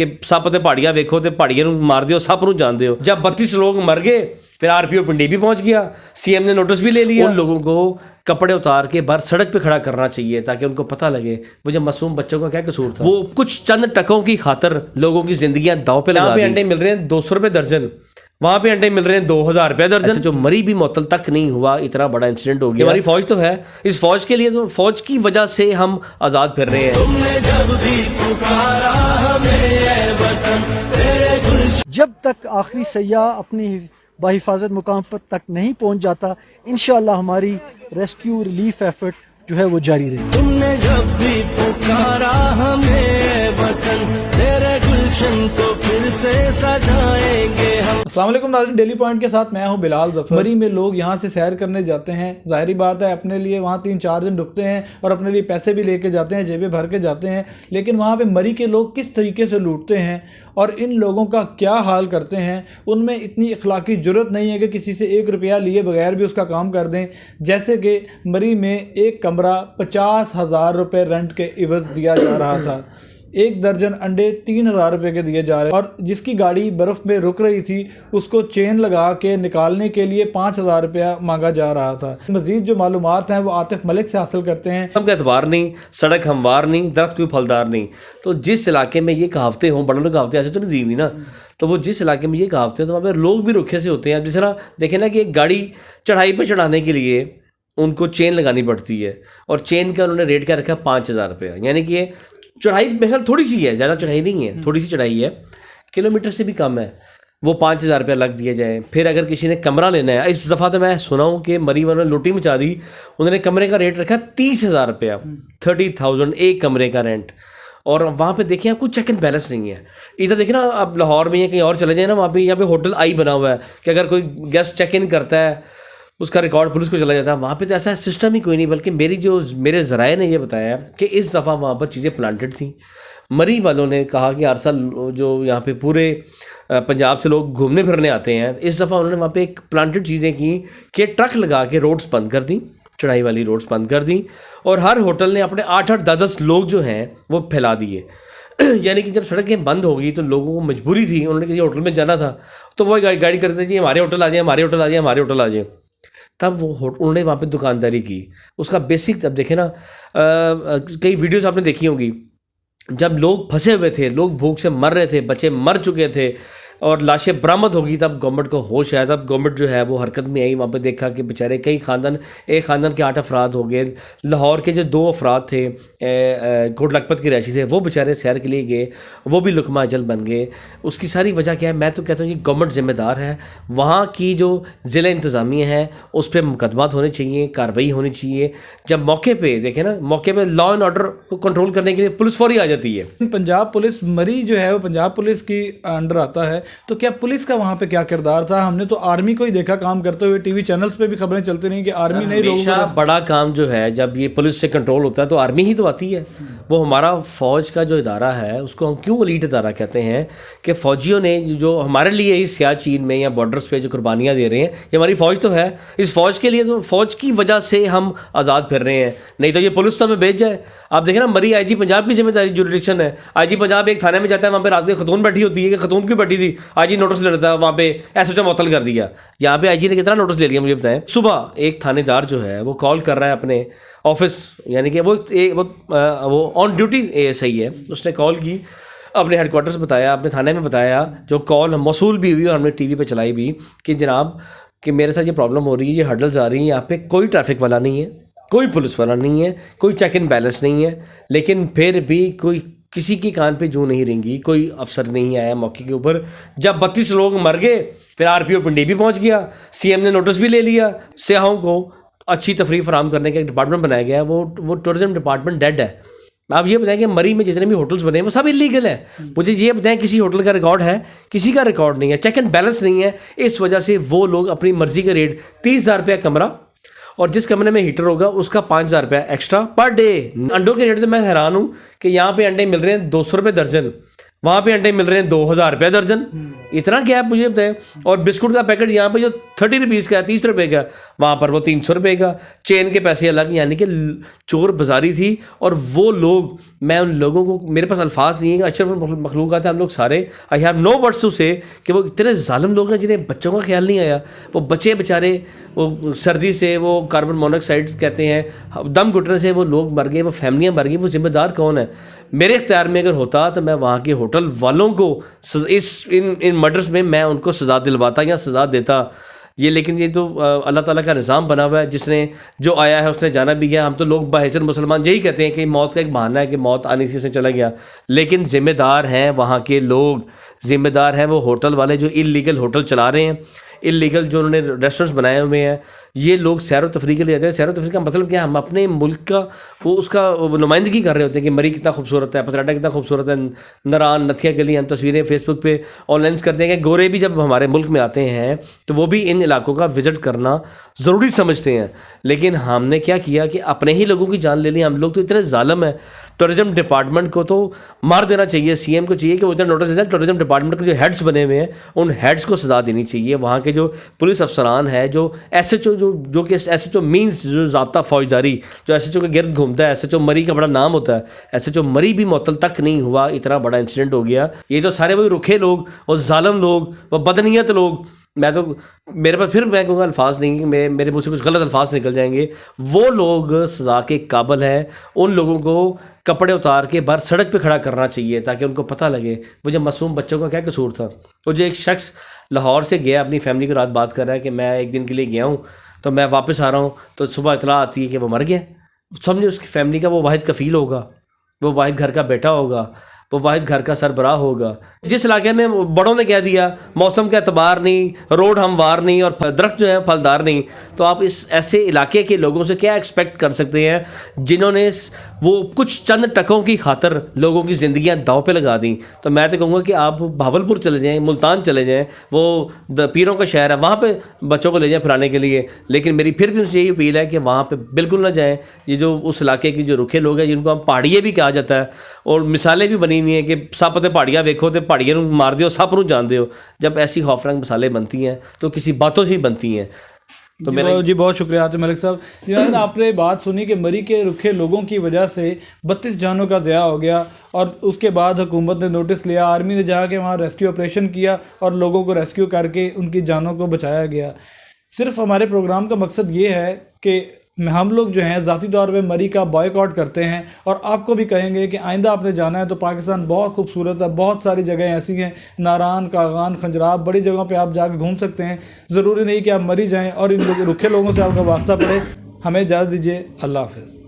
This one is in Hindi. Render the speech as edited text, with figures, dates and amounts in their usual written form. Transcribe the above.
कि सप ते पहाड़ियां वेखो ते पहाड़ियां नूं मार दिओ, सप नूं जान दिओ। जब 32 लोग मर गए फिर आरपीओ पिंडी भी पहुंच गया, सीएम ने नोटिस भी ले लिया। उन लोगों को कपड़े उतार के बाहर सड़क पे खड़ा करना चाहिए ताकि उनको पता लगे वो जो मासूम बच्चों का क्या कसूर था। वो कुछ चंद टकों की खातर लोगों की जिंदगियां दांव पे लगा दी। अंडे मिल रहे हैं 200 रुपये दर्जन, वहां पे अंडे मिल रहे हैं 2000 रुपये दर्जन। जो मरी भी मुअत्तल तक नहीं हुआ, इतना बड़ा इंसिडेंट हो गया। हमारी फौज तो है, इस फौज के लिए तो फौज की वजह से हम आजाद फिर रहे हैं। तुमने जब भी पुकारा हमें वतन तेरे गुलशन। जब तक आखिरी सयाह अपनी बाहिफाजत मुकाम पर तक नहीं पहुंच जाता, इंशाअल्लाह हमारी रेस्क्यू रिलीफ एफर्ट जो है वो जारी रहेगी। तुमने जब भी पुकारा हमें वतन तेरे गुलशन को फिर से सजाएंगे हम। अस्सलाम वालेकुम नाज़रीन, डेली पॉइंट के साथ मैं हूं बिलाल ज़फ़र। मरी में लोग यहां से सैर करने जाते हैं, ज़ाहिरी बात है अपने लिए वहां 3-4 दिन रुकते हैं और अपने लिए पैसे भी लेके जाते हैं, जेबें भर के जाते हैं। लेकिन वहां पे मरी के लोग किस तरीके से लूटते हैं और इन लोगों का क्या हाल करते हैं, उनमें इतनी अखलाकी जुर्रत नहीं है कि किसी से 1 रुपया लिए बगैर भी उसका काम कर दें। जैसे कि मरी में एक कमरा 50,000 रुपये रेंट के इवज़ दिया जा रहा था, 1 दर्जन अंडे 3,000 रुपये के दिए जा रहे, और जिसकी गाड़ी बर्फ़ में रुक रही थी उसको चेन लगा के निकालने के लिए 5,000 रुपया मांगा जा रहा था। मज़ीद जो मालूमात हैं वो आतिफ मलिक से हासिल करते हैं। हम का एतबार नहीं, सड़क हमवार नहीं, दरख्त कोई फलदार नहीं। तो जिस इलाके में ये कहावतें हों, बड़ों ने कहावतें ऐसे तो नहीं दी हुई ना, तो वो जिस इलाके में ये कहावतें तो वहाँ पर लोग भी रुखे से होते हैं। जिस तरह देखें ना कि एक गाड़ी चढ़ाई पर चढ़ाने के लिए उनको चेन लगानी पड़ती है और चेन का उन्होंने रेट क्या रखा 5,000 रुपया, यानी कि ये चढ़ाई मेरे ख्याल थोड़ी सी है, ज़्यादा चढ़ाई नहीं है, थोड़ी सी चढ़ाई है, किलोमीटर से भी कम है, वो 5,000 रुपया लग दिए जाए। फिर अगर किसी ने कमरा लेना है, इस दफ़ा तो मैं सुना हूँ कि मरी वालों ने लूटी मचा दी, उन्होंने कमरे का रेट रखा 30,000 रुपया, 30,000 एक कमरे का रेंट। और वहाँ पे देखिए आपको चेक एंड बैलेंस नहीं है। इधर देखिए ना आप लाहौर में या कहीं और चले जाए ना, वहाँ पे यहाँ पे होटल आई बना हुआ है कि अगर कोई गेस्ट चेक इन करता है उसका रिकॉर्ड पुलिस को चला जाता है। वहाँ पे तो ऐसा सिस्टम ही कोई नहीं, बल्कि मेरे ज़राए ने ये बताया कि इस दफ़ा वहाँ पर चीज़ें प्लांटेड थी। मरी वालों ने कहा कि हर साल जो यहाँ पे पूरे पंजाब से लोग घूमने फिरने आते हैं, इस दफ़ा उन्होंने वहाँ पे एक प्लांटेड चीज़ें की कि ट्रक लगा के रोड्स बंद कर दी, चढ़ाई वाली रोड्स बंद कर दी, और हर होटल ने अपने 8-8, 10-10 लोग जो हैं वो फैला दिए। यानी कि जब सड़कें बंद हो गई तो लोगों को मजबूरी थी, उन्होंने किसी होटल में जाना था तो वो गाड़ी करते थे, हमारे होटल आ जाए, हमारे होटल आ जाए, हमारे होटल आ जाए। तब वो उन्होंने वहाँ पे दुकानदारी की। उसका बेसिक जब देखे ना, कई वीडियोस आपने देखी होंगी, जब लोग फंसे हुए थे, लोग भूख से मर रहे थे, बच्चे मर चुके थे और लाशें बरामद होगी, तब गवर्नमेंट को होश आया, तब गवर्नमेंट जो है वो हरकत में आई। वहाँ पे देखा कि बेचारे कई ख़ानदान, एक ख़ानदान के 8 अफराद हो गए। लाहौर के जो 2 अफराद थे कोट लखपत के रहायशी थे, वो बेचारे सैर के लिए गए, वो भी लुकमा अजल बन गए। उसकी सारी वजह क्या है? मैं तो कहता हूँ कि गवर्नमेंट ज़िम्मेदार है। वहाँ की जो ज़िला इंतज़ामिया है उस पर मुकदमात होने चाहिए, कार्रवाई होनी चाहिए। जब मौके पर देखें ना, मौके पर लॉ एंड ऑर्डर को कंट्रोल करने के लिए पुलिस फौरी आ जाती है। पंजाब पुलिस, मरी जो है वो पंजाब पुलिस की अंडर आता है, तो क्या पुलिस का वहाँ पे क्या किरदार था? हमने तो आर्मी को ही देखा काम करते हुए, टीवी चैनल्स पे भी खबरें चलती रही कि आर्मी नहीं, लोगों बड़ा काम जो है जब ये पुलिस से कंट्रोल होता है तो आर्मी ही तो आती है। वो हमारा फ़ौज का जो इदारा है उसको हम क्यों एलीट इदारा कहते हैं कि फ़ौजियों ने जो हमारे लिए इस सियाचिन में या बॉर्डर्स पे जो कुर्बानियाँ दे रहे हैं, ये हमारी फ़ौज तो है। इस फ़ौज के लिए तो फ़ौज की वजह से हम आज़ाद फिर रहे हैं, नहीं तो ये पुलिस तो हमें भेज जाए। आप देखें ना, मरी आईजी पंजाब की जिम्मेदारी जुरिडिक्शन है। आईजी पंजाब एक थाने में जाता है, वहाँ पे रात को खतून बैठी होती है कि खतून क्यों बैठी थी, आईजी नोटिस ले लेता है, वहाँ पे एसएचओ मुअत्तल कर दिया। यहाँ पे आईजी ने कितना नोटिस ले लिया मुझे बताएं। सुबह एक थानेदार जो है वो कॉल कर रहा है अपने ऑफिस, यानी कि वो ऑन ड्यूटी एएसआई है, उसने कॉल की, अपने हेडक्वार्टर से बताया, अपने थाने में बताया, जो कॉल मौसूल भी हुई और हमने टीवी पे चलाई भी कि जनाब कि मेरे साथ ये प्रॉब्लम हो रही है, ये हर्डल्स आ रही हैं, यहाँ पे कोई ट्रैफिक वाला नहीं है, कोई पुलिस वाला नहीं है, कोई चेक एंड बैलेंस नहीं है, लेकिन फिर भी कोई किसी के कान पे जूं नहीं रेंगी, कोई अफसर नहीं आया मौके के ऊपर। जब 32 लोग मर गए फिर आरपीओ पिंडी भी पहुंच गया, सीएम ने नोटिस भी ले लिया। सियाहों को अच्छी तफरीह फराहम करने का एक डिपार्टमेंट बनाया गया, वो टूरिज्म डिपार्टमेंट डेड है। आप ये बताएं कि मरी में जितने भी होटल्स बने हैं वो सब इलीगल है। मुझे ये बताएं किसी होटल का रिकॉर्ड है? किसी का रिकॉर्ड नहीं है, चेक एंड बैलेंस नहीं है। इस वजह से वो लोग अपनी मर्जी के रेट 30,000 रुपया कमरा, और जिस कमरे में हीटर होगा उसका 5,000 रुपया एक्स्ट्रा पर डे। अंडों के रेट से मैं हैरान हूँ कि यहाँ पे अंडे मिल रहे हैं 200 रुपये दर्जन, वहाँ पे अंडे मिल रहे हैं 2000 रुपये दर्जन। इतना गैप मुझे बताएं। और बिस्कुट का पैकेट यहाँ पे जो 30 रुपीज़ का है, 30 रुपये का, वहाँ पर वो 300 रुपये का, चेन के पैसे अलग, यानी कि चोर बाजारी थी। और वो लोग, मैं उन लोगों को, मेरे पास अल्फाज नहीं है, अशरफ मखलूक़ात हैं हम लोग सारे, I have no words to say, कि वो इतने ज़ालिम लोग हैं जिन्हें बच्चों का ख्याल नहीं आया। वो बच्चे बेचारे, वो सर्दी से, वो कार्बन मोनोऑक्साइड कहते हैं, दम घुटने से वो लोग मर गए, वो फैमिलियाँ मर गई। वो जिम्मेदार कौन है? मेरे इख्तियार में अगर होता तो मैं वहाँ के होटल वालों को इन मर्डर्स में मैं उनको सज़ा दिलवाता या सज़ा देता। ये लेकिन ये तो अल्लाह ताला का निज़ाम बना हुआ है, जिसने जो आया है उसने जाना भी गया। हम तो लोग बाहिज़त मुसलमान यही कहते हैं कि मौत का एक बहाना है कि मौत आने से उसने चला गया, लेकिन ज़िम्मेदार हैं वहाँ के लोग, ज़िम्मेदार हैं वो होटल वाले जो इल्लीगल होटल चला रहे हैं, इल्लीगल जो उन्होंने रेस्टोरेंट्स बनाए हुए हैं। ये लोग सैर व तफरी के लिए जाते हैं। सैर व तफरी का मतलब क्या है? हम अपने मुल्क का वो उसका नुमाइंदगी कर रहे होते हैं कि मरी कितना खूबसूरत है, पतराटा कितना खूबसूरत है, नरान नथिया के लिए हम तस्वीरें फेसबुक पे ऑनलाइन करते हैं कि गोरे भी जब हमारे मुल्क में आते हैं तो वो भी इन इलाकों का विज़िट करना ज़रूरी समझते हैं। लेकिन हमने क्या किया कि अपने ही लोगों की जान ले ली। हम लोग तो इतने ज़ालिम हैं, टूरिज़्म डिपार्टमेंट को तो मार देना चाहिए। सीएम को चाहिए कि वो इतना नोटिस दे दें, टूरिज़्म डिपार्टमेंट के जो हेड्स बने हुए हैं उन हेड्स को सज़ा देनी चाहिए। वहाँ के जो पुलिस अफसरान है, जो एसएचओ, जो कि एसएचओ मीन्स जो ज़ाब्ता फौजदारी, जो एसएचओ के गिर्द घूमता है, एसएचओ मरी का बड़ा नाम होता है, एसएचओ मरी भी मुअत्तल तक नहीं हुआ, इतना बड़ा इंसिडेंट हो गया। ये तो सारे वही रुखे लोग, वो जालिम लोग, वो बदनीयत लोग, मैं तो, मेरे पास फिर मैं कहूँगा अल्फाज नहीं कि मेरे मुँह से कुछ गलत अल्फाज निकल जाएंगे। वो लोग सज़ा के काबिल है। उन लोगों को कपड़े उतार के बाहर सड़क पे खड़ा करना चाहिए ताकि उनको पता लगे वो जब मासूम बच्चों का क्या कसूर था। वो जो एक शख्स लाहौर से गया, अपनी फैमिली को रात बात कर रहा है कि मैं एक दिन के लिए गया हूँ तो मैं वापस आ रहा हूँ, तो सुबह इतला आती है कि वो मर गया। समझे उसकी फैमिली का वो वाहिद कफ़ील होगा, वो वाहिद घर का बेटा होगा, वो वाहिद घर का सरबराह होगा। जिस इलाके में बड़ों ने कह दिया मौसम का एतबार नहीं, रोड हमवार नहीं और दरख्त जो है फलदार नहीं, तो आप इस ऐसे इलाके के लोगों से क्या एक्सपेक्ट कर सकते हैं जिन्होंने वो कुछ चंद टकों की खातर लोगों की ज़िंदगियां दाव पे लगा दी। तो मैं तो कहूँगा कि आप भावलपुर चले जाएँ, मुल्तान चले जाएँ, वो पीरों का शहर है, वहाँ पे बच्चों को ले जाएँ फिराने के लिए। लेकिन मेरी फिर भी उनसे यही अपील है कि वहाँ पे बिल्कुल ना जाएँ। ये जो उस इलाके की जो रुखे लोग हैं, जिनको हम पहाड़िए भी कहा जाता है, और मिसालें भी बनी हुई हैं कि सप ते पहाड़ियाँ वेखो तो पहाड़ियाँ नूं मार दियो, सप नूं जान दियो। जब ऐसी खौफनाक मिसालें बनती हैं तो किसी बातों से ही बनती हैं। तो मेरा जी बहुत शुक्रिया आतिफ मलिक साहब। जी आपने बात सुनी कि मरी के रुखे लोगों की वजह से 32 जानों का ज़या हो गया, और उसके बाद हुकूमत ने नोटिस लिया, आर्मी ने जाके वहाँ रेस्क्यू ऑपरेशन किया और लोगों को रेस्क्यू करके उनकी जानों को बचाया गया। सिर्फ हमारे प्रोग्राम का मकसद ये है कि हम लोग जो हैं ज़ाती तौर पे मरी का बॉयकॉट करते हैं, और आपको भी कहेंगे कि आइंदा आपने जाना है तो पाकिस्तान बहुत खूबसूरत है, बहुत सारी जगह ऐसी हैं, नारान, कागान, खंजराब, बड़ी जगहों पे आप जाके घूम सकते हैं। ज़रूरी नहीं कि आप मरी जाएं और इन रुखे लोगों से आपका वास्ता पड़े। हमें इजाज़त दीजिए, अल्लाह हाफ़िज़।